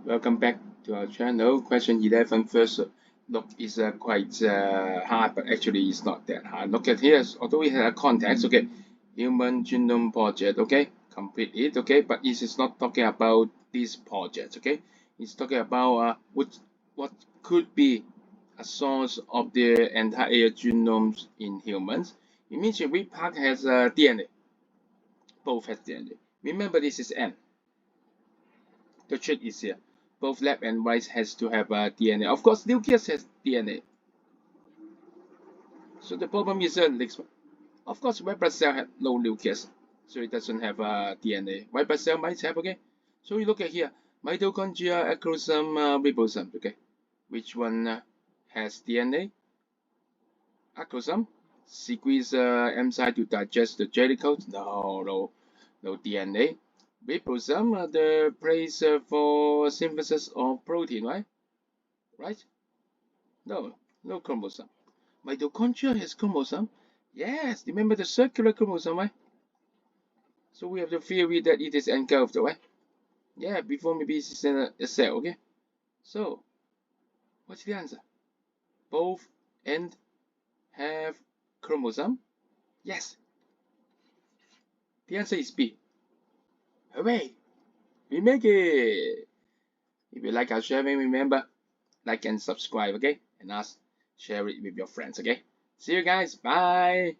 Welcome back to our channel. Question 11 first look is quite hard, but actually it's not that hard. Look at here, although we have a context, okay, Human Genome Project, okay, complete it, okay, but it is not talking about this project, okay, it's talking about what could be a source of the entire genomes in humans. It means every part has DNA, both has DNA. Remember, this is N. The trick is here. Both left and right has to have DNA. Of course, nucleus has DNA. So the problem is next one. Of course, white blood cell has no nucleus, so it doesn't have DNA. White blood cell might have, okay? So you look at here, mitochondria, acrosome, ribosome, okay? Which one has DNA? Acrosome secretes enzyme to digest the jelly coat. No DNA. Ribosome, the place for synthesis of protein, right? Right? No chromosome. Mitochondria has chromosome. Yes, remember the circular chromosome, right? So we have the theory that it is engulfed, right? Yeah, before maybe it's in a cell, okay? So, what's the answer? Both end have chromosome? Yes, the answer is B. Hooray! We make it! If you like our sharing, remember, like and subscribe, okay? And share it with your friends, okay? See you guys, bye!